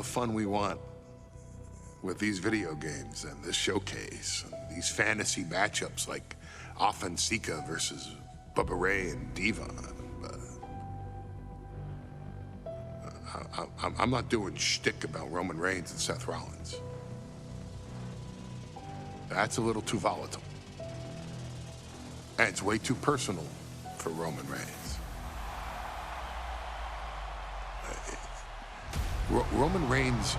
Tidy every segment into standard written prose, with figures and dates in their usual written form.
the fun we want with these video games and this showcase and these fantasy matchups like Offensica versus Bubba Ray and Diva. I'm not doing shtick about Roman Reigns and Seth Rollins. That's a little too volatile. And it's way too personal for Roman Reigns. Roman Reigns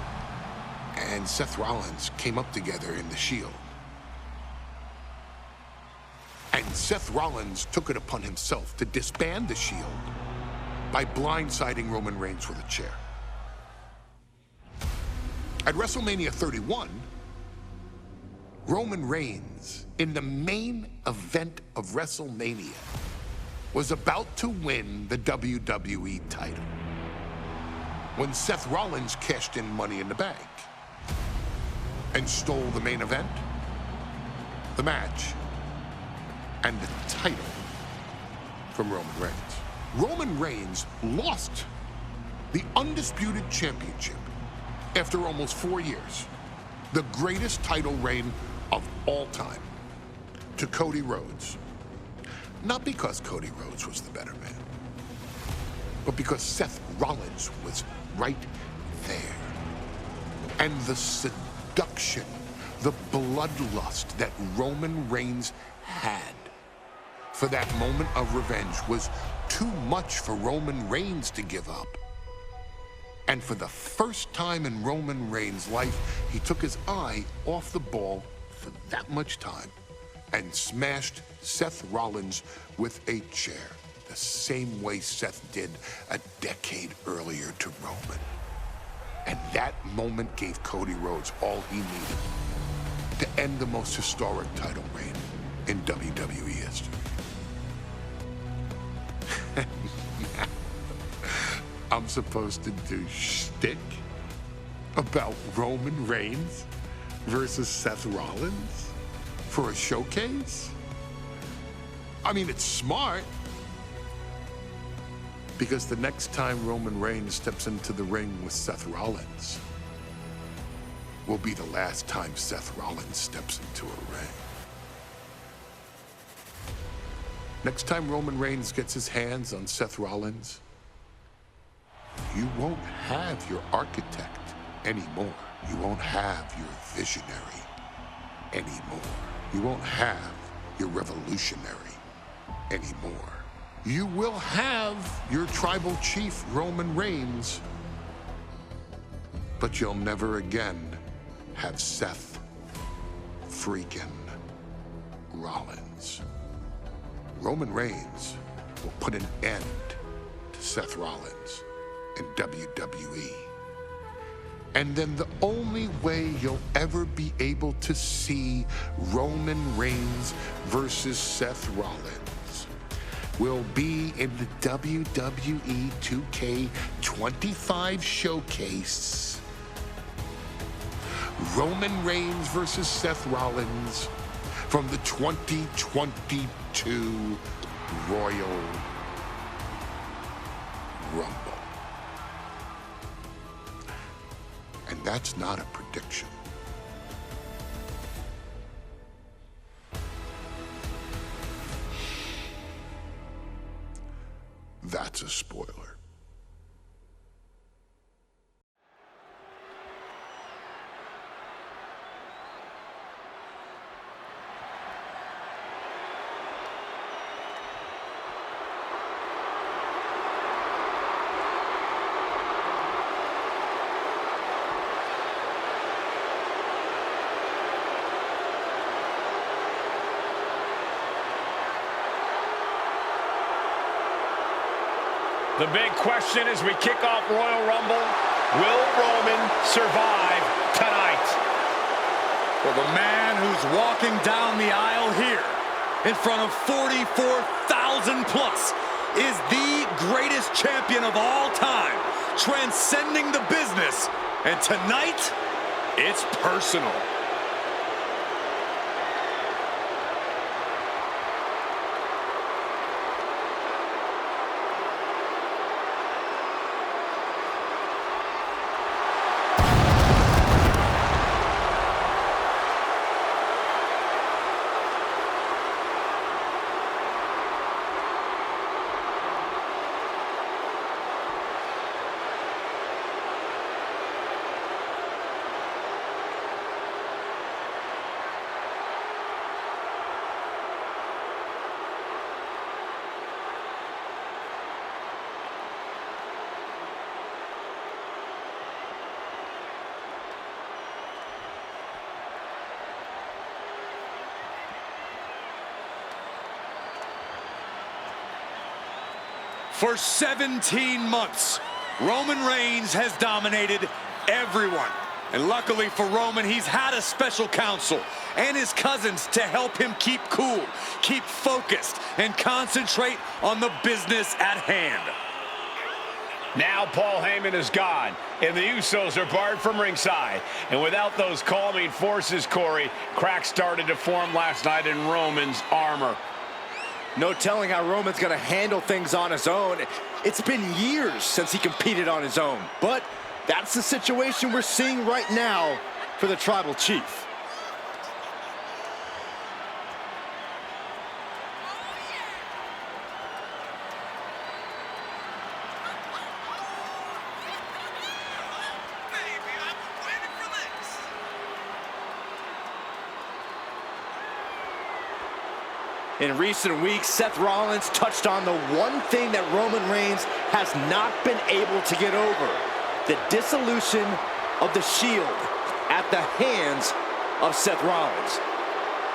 and Seth Rollins came up together in the Shield. And Seth Rollins took it upon himself to disband the Shield by blindsiding Roman Reigns with a chair. At WrestleMania 31, Roman Reigns, in the main event of WrestleMania, was about to win the WWE title when Seth Rollins cashed in Money in the Bank and stole the main event, the match, and the title from Roman Reigns. Roman Reigns lost the undisputed championship after almost 4 years, the greatest title reign of all time, to Cody Rhodes. Not because Cody Rhodes was the better man, but because Seth Rollins was right there. And the seduction, the bloodlust that Roman Reigns had for that moment of revenge was too much for Roman Reigns to give up. And for the first time in Roman Reigns' life, he took his eye off the ball for that much time and smashed Seth Rollins with a chair, the same way Seth did a decade earlier to Roman. And that moment gave Cody Rhodes all he needed to end the most historic title reign in WWE history. I'm supposed to do shtick about Roman Reigns versus Seth Rollins for a showcase? I mean, it's smart, because the next time Roman Reigns steps into the ring with Seth Rollins will be the last time Seth Rollins steps into a ring. Next time Roman Reigns gets his hands on Seth Rollins, you won't have your architect anymore. You won't have your visionary anymore. You won't have your revolutionary anymore. You will have your tribal chief, Roman Reigns, but you'll never again have Seth freaking Rollins. Roman Reigns will put an end to Seth Rollins in WWE. And then the only way you'll ever be able to see Roman Reigns versus Seth Rollins will be in the WWE 2K25 showcase. Roman Reigns versus Seth Rollins from the 2022 Royal Rumble. And that's not a prediction. That's a spoiler. The big question as we kick off Royal Rumble, will Roman survive tonight? Well, the man who's walking down the aisle here in front of 44,000 plus is the greatest champion of all time, transcending the business. And tonight, it's personal. For 17 months, Roman Reigns has dominated everyone. And luckily for Roman, he's had a special counsel and his cousins to help him keep cool, keep focused, and concentrate on the business at hand. Now Paul Heyman is gone, and the Usos are barred from ringside. And without those calming forces, Corey, cracks started to form last night in Roman's armor. No telling how Roman's going to handle things on his own. It's been years since he competed on his own. But that's the situation we're seeing right now for the Tribal Chief. In recent weeks, Seth Rollins touched on the one thing that Roman Reigns has not been able to get over: the dissolution of the Shield at the hands of Seth Rollins.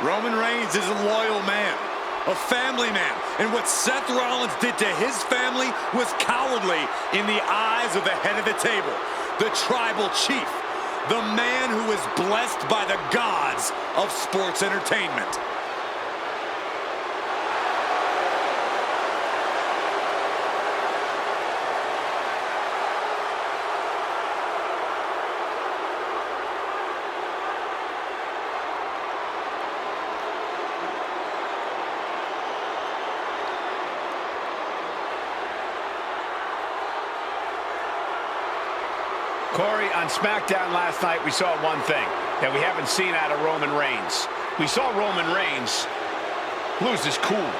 Roman Reigns is a loyal man, a family man, and what Seth Rollins did to his family was cowardly in the eyes of the head of the table, the Tribal Chief, the man who is blessed by the gods of sports entertainment. Corey, on SmackDown last night, we saw one thing that we haven't seen out of Roman Reigns. We saw Roman Reigns lose his cool.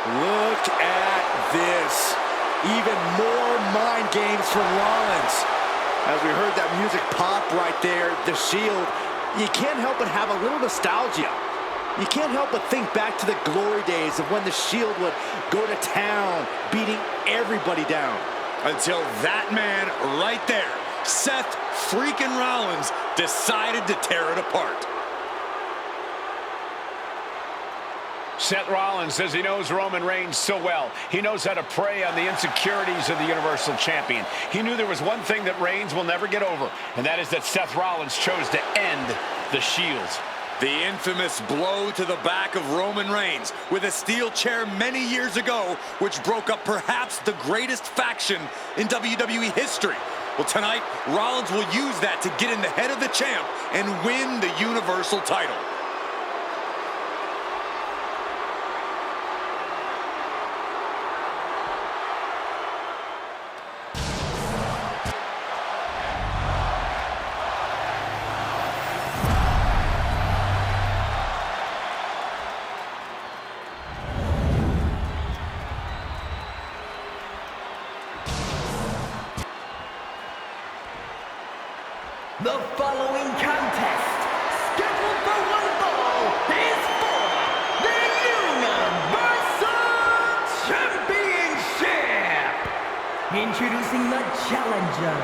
Look at this. Even more mind games from Rollins. As we heard that music pop right there, the Shield, you can't help but have a little nostalgia. You can't help but think back to the glory days of when the Shield would go to town, beating everybody down. Until that man right there, Seth freaking Rollins, decided to tear it apart. Seth Rollins says he knows Roman Reigns so well. He knows how to prey on the insecurities of the Universal Champion. He knew there was one thing that Reigns will never get over, and that is that Seth Rollins chose to end the Shield. The infamous blow to the back of Roman Reigns with a steel chair many years ago, which broke up perhaps the greatest faction in WWE history. Well, tonight, Rollins will use that to get in the head of the champ and win the Universal title. The following contest, scheduled for one fall, is for the Universal Championship. Introducing the challenger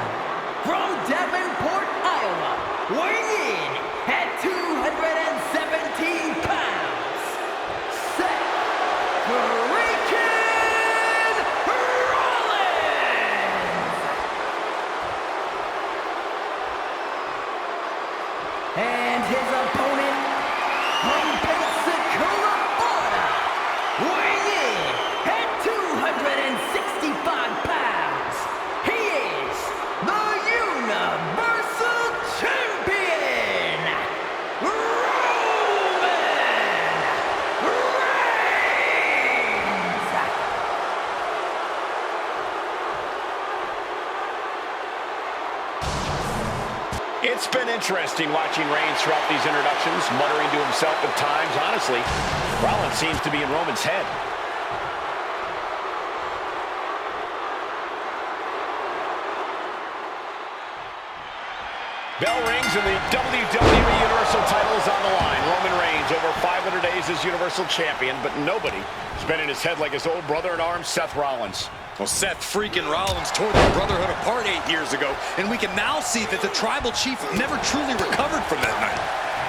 from Davenport, Iowa, weighing in at 217 pounds, Seth freaking Rollins. And his opponent It's been interesting watching Reigns throughout these introductions, muttering to himself at times. Honestly, Rollins seems to be in Roman's head. Bell rings and the WWE Universal title is on the line. Roman Reigns over 500 days as Universal Champion, but nobody has been in his head like his old brother-in-arms, Seth Rollins. Well, Seth freaking Rollins tore the Brotherhood apart 8 years ago, and we can now see that the Tribal Chief never truly recovered from that night.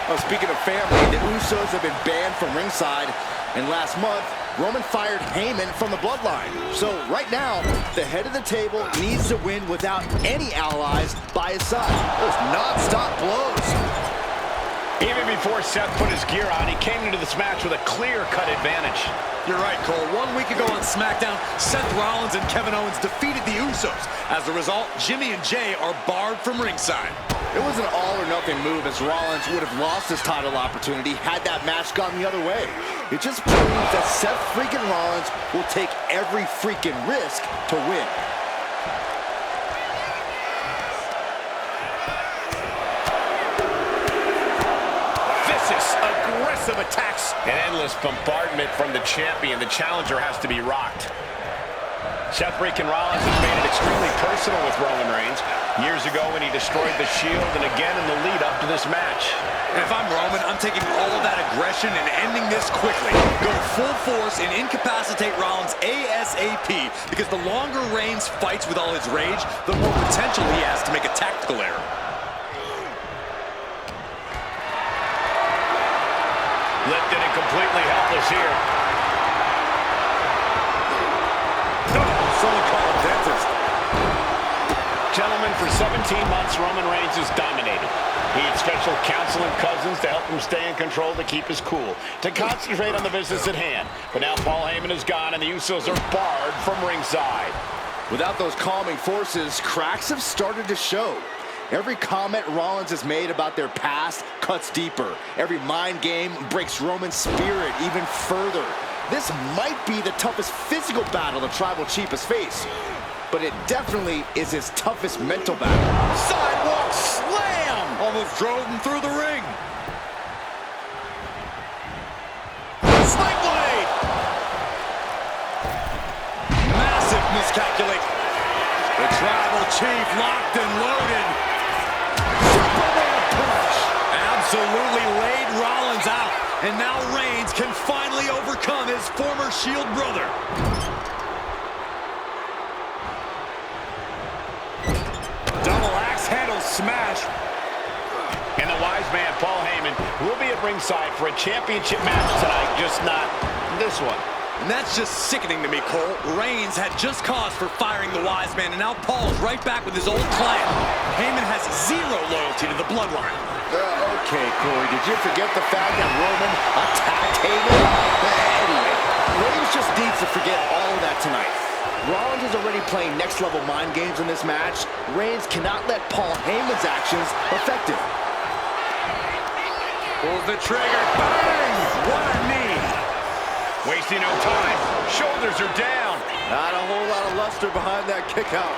Well, speaking of family, the Usos have been banned from ringside, and last month, Roman fired Heyman from the bloodline. So right now, the head of the table needs to win without any allies by his side. Those non-stop blows. Even before Seth put his gear on, he came into this match with a clear-cut advantage. You're right, Cole. 1 week ago on SmackDown, Seth Rollins and Kevin Owens defeated the Usos. As a result, Jimmy and Jay are barred from ringside. It was an all-or-nothing move, as Rollins would have lost his title opportunity had that match gone the other way. It just proves that Seth freaking Rollins will take every freaking risk to win. Vicious, aggressive attacks. An endless bombardment from the champion. The challenger has to be rocked. Seth freaking Rollins has made it extremely personal with Roman Reigns. Years ago when he destroyed the Shield, and again in the lead up to this match. And if I'm Roman, I'm taking all of that aggression and ending this quickly. Go full force and incapacitate Rollins ASAP, because the longer Reigns fights with all his rage, the more potential he has to make a tactical error. Lifted and completely helpless here. Someone call a dentist. Gentlemen, for 17 months, Roman Reigns has dominated. He had special counsel and cousins to help him stay in control, to keep his cool, to concentrate on the business at hand. But now Paul Heyman is gone, and the Usos are barred from ringside. Without those calming forces, cracks have started to show. Every comment Rollins has made about their past cuts deeper. Every mind game breaks Roman's spirit even further. This might be the toughest physical battle the Tribal Chief has faced, but it definitely is his toughest mental battle. Sidewalk slam! Almost drove him through the ring. Sling blade! Massive miscalculation. The Tribal Chief locked and loaded. Superman punch! Absolutely laid Rollins out. And now Reigns can finally overcome his former Shield brother. Double axe handle smash. And the wise man, Paul Heyman, will be at ringside for a championship match tonight, just not this one. And that's just sickening to me, Cole. Reigns had just cause for firing the wise man, and now Paul's right back with his old client. Heyman has zero loyalty to the bloodline. Okay, Corey, did you forget the fact that Roman attacked Heyman? Anyway, Reigns just needs to forget all of that tonight. Rollins is already playing next-level mind games in this match. Reigns cannot let Paul Heyman's actions affect him. Pulls the trigger. Bang! What a knee! Wasting no time. Shoulders are down. Not a whole lot of luster behind that kick out.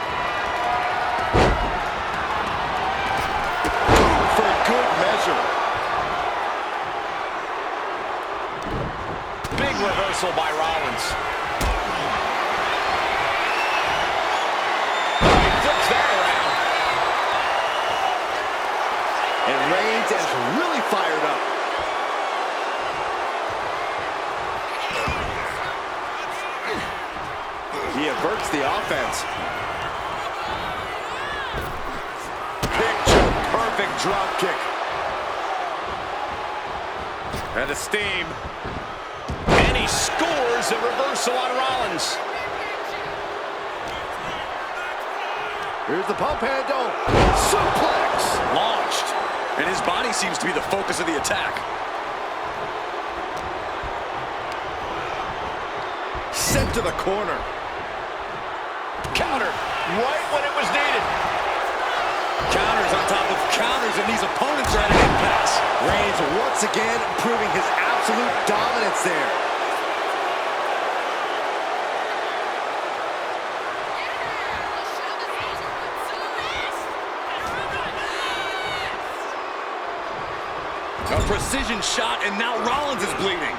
For a good measure. Big reversal by Rollins. He flips that around. And Reigns is really fired up. He averts the offense. Picture perfect drop kick. And the steam. And he scores a reversal on Rollins. Here's the pump handle. Suplex. Launched. And his body seems to be the focus of the attack. Sent to the corner. Counter right when it was needed. Counters on top of counters, and these opponents are at an impasse. Reigns once again proving his absolute dominance there. precision shot, and now Rollins is bleeding.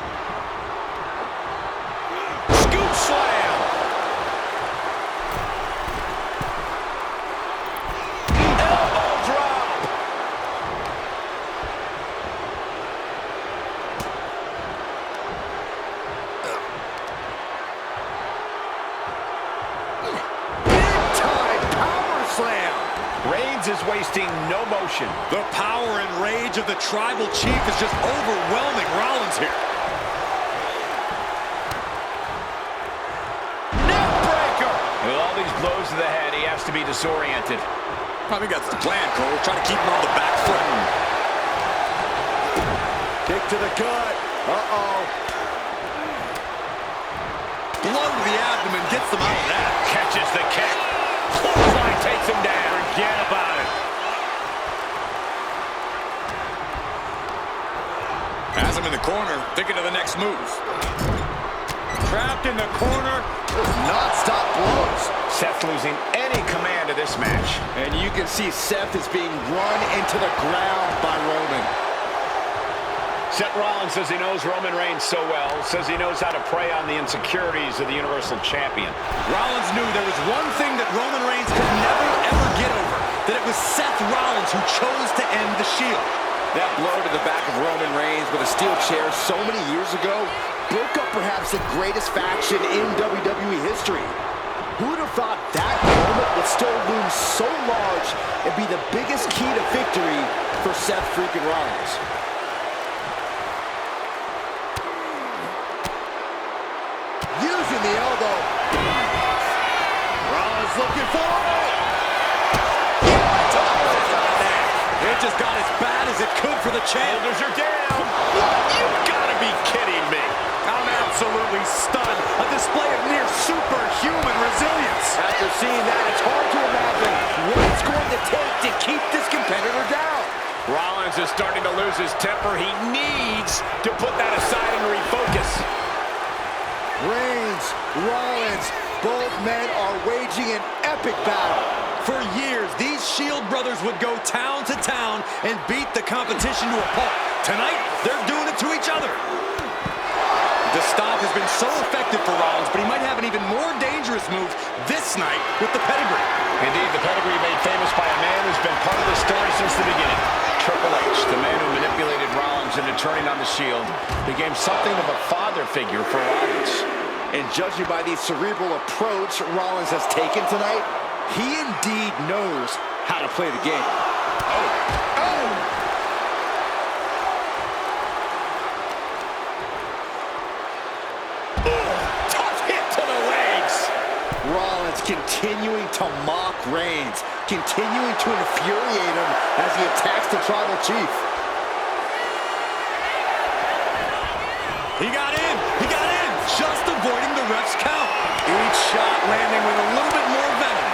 Scoop slam. Elbow drop. Big-time power slam. Reigns is wasting no motion. The power and rage of the Tribal Chief is just overwhelming Rollins here. Neckbreaker. With all these blows to the head, he has to be disoriented. Probably got the plan, Cole. Try to keep him on the back foot. Kick to the gut. Uh-oh. Blow to the abdomen gets them out of that. Catches the kick. Clothesline takes him down. Forget about it. Has him in the corner, thinking of the next move. Trapped in the corner. Non-stop blows. Seth losing any command of this match. And you can see Seth is being run into the ground by Roman. Seth Rollins says he knows Roman Reigns so well, says he knows how to prey on the insecurities of the Universal Champion. Rollins knew there was one thing that Roman Reigns could never, ever get over, that it was Seth Rollins who chose to end the Shield. That blow to the back of Roman Reigns with a steel chair so many years ago broke up perhaps the greatest faction in WWE history. Who would have thought that moment would still loom so large and be the biggest key to victory for Seth freaking Rollins? Using the elbow. Rollins looking for it. It just got as bad as it could for the champ. Shoulders are down. You've got to be kidding me. I'm absolutely stunned. A display of near superhuman resilience. After seeing that, it's hard to imagine what it's going to take to keep this competitor down. Rollins is starting to lose his temper. He needs to put that aside and refocus. Reigns, Rollins, both men are waging an epic battle. For years, these Shield brothers would go town to town and beat the competition to a pulp. Tonight, they're doing it to each other. The stop has been so effective for Rollins, but he might have an even more dangerous move this night with the pedigree. Indeed, the pedigree made famous by a man who's been part of the story since the beginning. Triple H, the man who manipulated Rollins into turning on the Shield, became something of a father figure for Rollins. And judging by the cerebral approach Rollins has taken tonight, he indeed knows how to play the game. Tough hit to the legs. Rollins continuing to mock Reigns, continuing to infuriate him as he attacks the Tribal Chief. He got in. He got in. Just avoiding the ref's count. Each shot landing with a little bit more venom.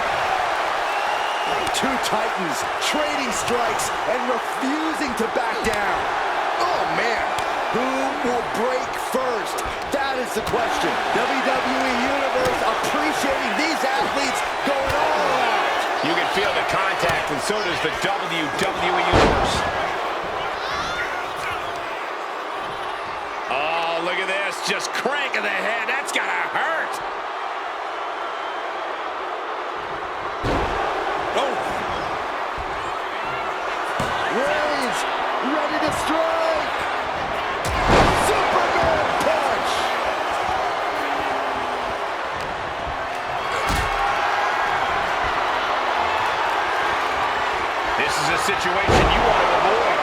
Two Titans trading strikes and refusing to back down. Oh, man. Who will break first? That is the question. WWE Universe appreciating these athletes going all out. You can feel the contact, and so does the WWE Universe. Oh, look at this. Just cranking the head. That's gotta hurt. Reigns ready to strike. Superman punch. This is a situation you want to avoid.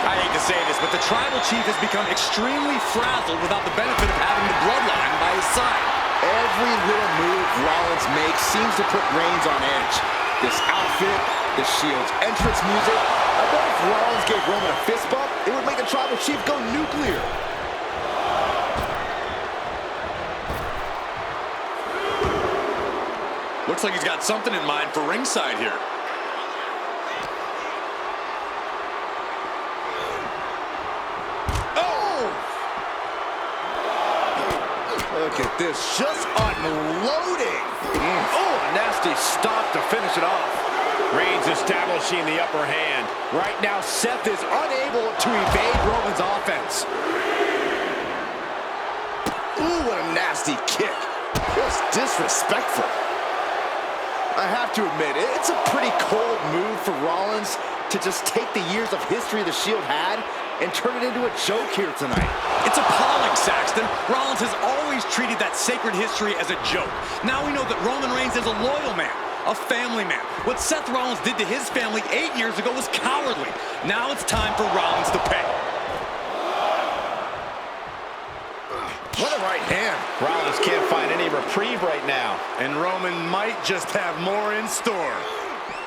I hate to say this, but the Tribal Chief has become extremely frazzled without the benefit of having the bloodline by his side. Every little move Rollins makes seems to put Reigns on edge. This outfit, the Shield's entrance music. I bet if Rollins gave Roman a fist bump, it would make the Tribal Chief go nuclear. Looks like he's got something in mind for ringside here. Look at this, just unloading. Oh, a nasty stop to finish it off. Reigns establishing the upper hand. Right now, Seth is unable to evade Roman's offense. Ooh, what a nasty kick. Just disrespectful. I have to admit, it's a pretty cold move for Rollins to just take the years of history the Shield had and turn it into a joke here tonight. It's appalling, Saxton. Rollins has always treated that sacred history as a joke. Now we know that Roman Reigns is a loyal man, a family man. What Seth Rollins did to his family 8 years ago was cowardly. Now it's time for Rollins to pay. What a right hand. Rollins can't find any reprieve right now. And Roman might just have more in store.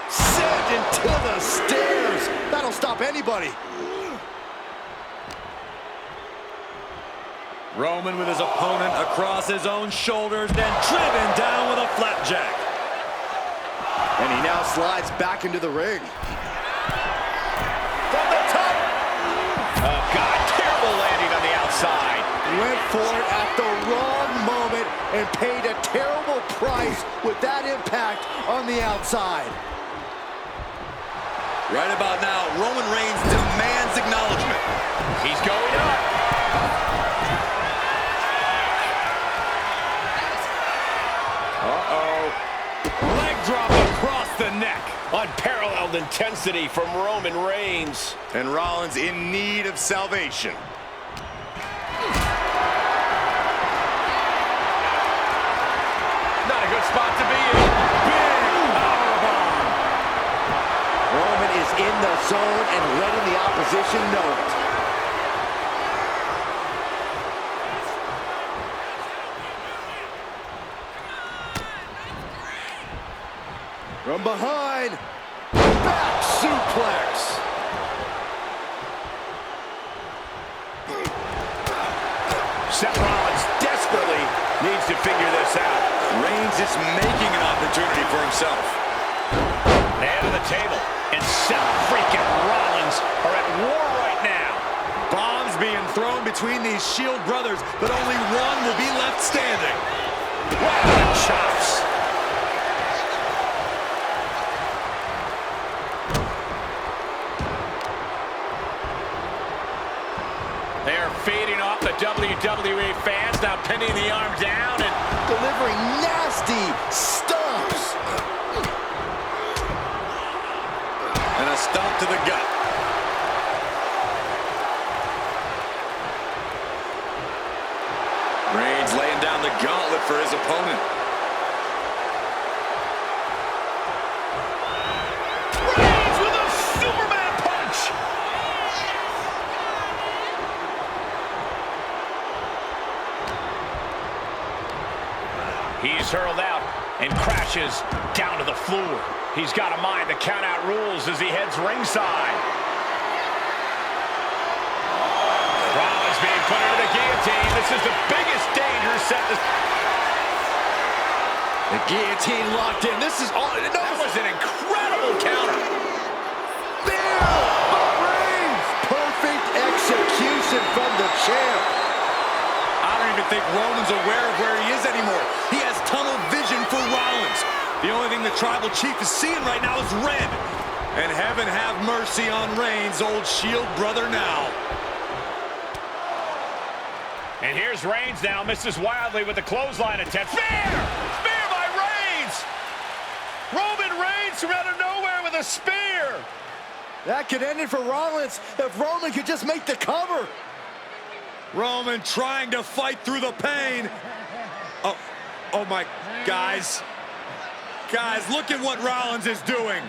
Sent into the stairs. That'll stop anybody. Roman with his opponent across his own shoulders, then driven down with a flapjack. And he now slides back into the ring. From the top. Oh, God, terrible landing on the outside. Went for it at the wrong moment and paid a terrible price with that impact on the outside. Right about now, Roman Reigns demands acknowledgement. He's going up. Uh-oh. Leg drop across the neck. Unparalleled intensity from Roman Reigns. And Rollins in need of salvation. Not a good spot to be in. Big powerbomb. Roman is in the zone and letting the opposition know it. From behind, back suplex. Seth Rollins desperately needs to figure this out. Reigns is making an opportunity for himself. Head of the table. And Seth freaking Rollins are at war right now. Bombs being thrown between these Shield brothers, but only one will be left standing. Wow, chops. They're feeding off the WWE fans, now pinning the arm down and Delivering nasty stomps. And a stomp to the gut. Reigns laying down the gauntlet for his opponent. Reigns with a Superman punch. He's hurled out and crashes down to the floor. He's got to mind the count-out rules as he heads ringside. Rollins being put into the guillotine. This is the biggest danger set this. The guillotine locked in. This is all. That was an incredible counter. There! But Reigns! Perfect execution from the champ. I don't even think Roman's aware of where he is anymore. He has tunnel vision for Rollins. The only thing the Tribal Chief is seeing right now is red. And heaven have mercy on Reigns, old Shield brother now. And here's Reigns now, misses wildly with the clothesline attempt. Spear! Spear by Reigns! Roman Reigns from out of nowhere with a spear! That could end it for Rollins if Roman could just make the cover. Roman trying to fight through the pain. Oh my, guys. Guys, look at what Rollins is doing.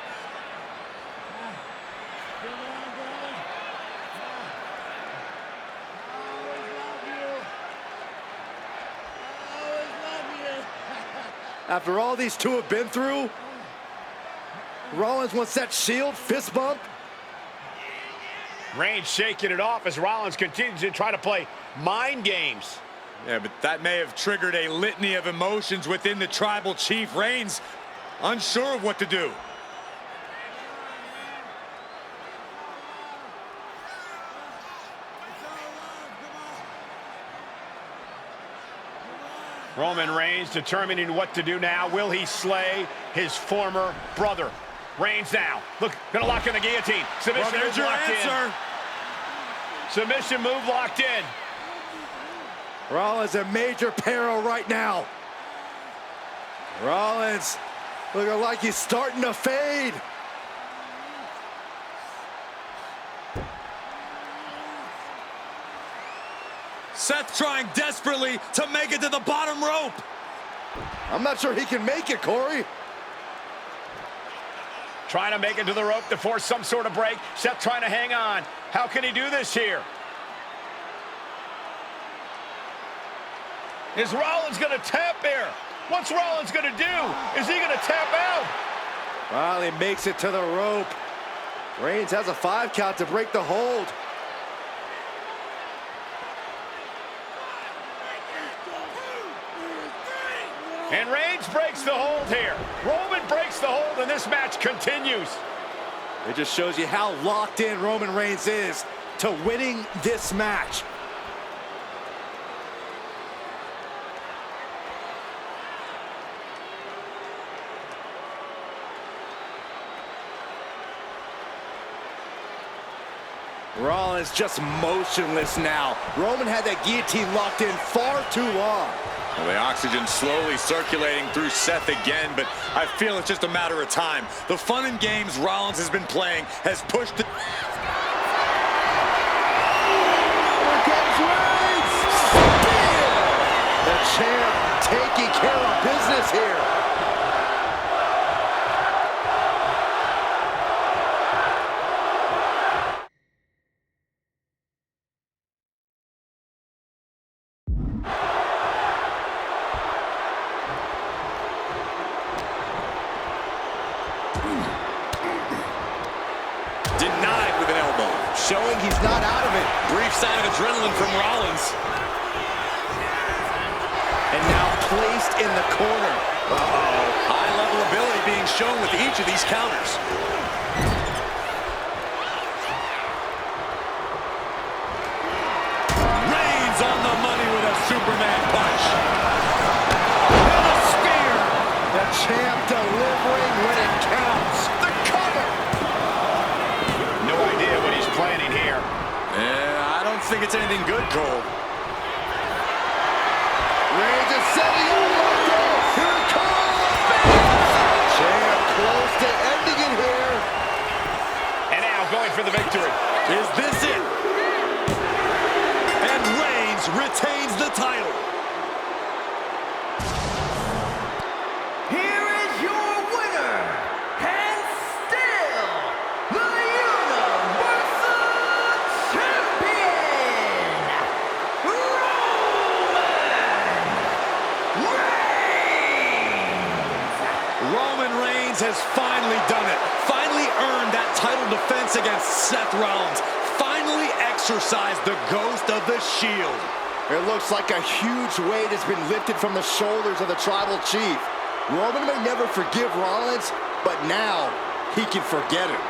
After all these two have been through, Rollins wants that Shield fist bump. Reigns shaking it off as Rollins continues to try to play mind games. Yeah, but that may have triggered a litany of emotions within the Tribal Chief. Reigns unsure of what to do. Roman Reigns determining what to do now. Will he slay his former brother? Reigns now. Look, gonna lock in the guillotine. Submission Well, there's move your locked answer. in. Submission move locked in. Rollins in major peril right now. Rollins looking like he's starting to fade. Seth trying desperately to make it to the bottom rope. I'm not sure he can make it, Corey. Trying to make it to the rope to force some sort of break. Seth trying to hang on. How can he do this here? Is Rollins going to tap here? What's Rollins going to do? Is he going to tap out? Well, he makes it to the rope. Reigns has a 5 count to break the hold. And Reigns breaks the hold here. Roman breaks the hold, and this match continues. It just shows you how locked in Roman Reigns is to winning this match. Rollins just motionless now. Roman had that guillotine locked in far too long. Well, the oxygen slowly circulating through Seth again, but I feel it's just a matter of time. The fun and games Rollins has been playing has pushed the... Here comes Reigns! Spear! The champ taking care of business here. Denied with an elbow. Showing he's not out of it. Brief sign of adrenaline from Rollins. And now placed in the corner. Uh-oh. High-level ability being shown with each of these counters. Reigns on the money with a Superman punch. And a spear. The champ delivering when it counts. The cover. No idea what he's planning here. I don't think it's anything good, Cole. Reigns is setting up like this. Here it comes. Champ close to ending it here. And now going for the victory. Is this it? And Reigns retains the title. Here is your winner, and still the Universal Champion, Roman Reigns has finally done it. Finally earned that title defense against Seth Rollins. Finally exercised the ghost of the Shield. It looks like a huge weight has been lifted from the shoulders of the tribal chief. Roman may never forgive Rollins, but now he can forget it.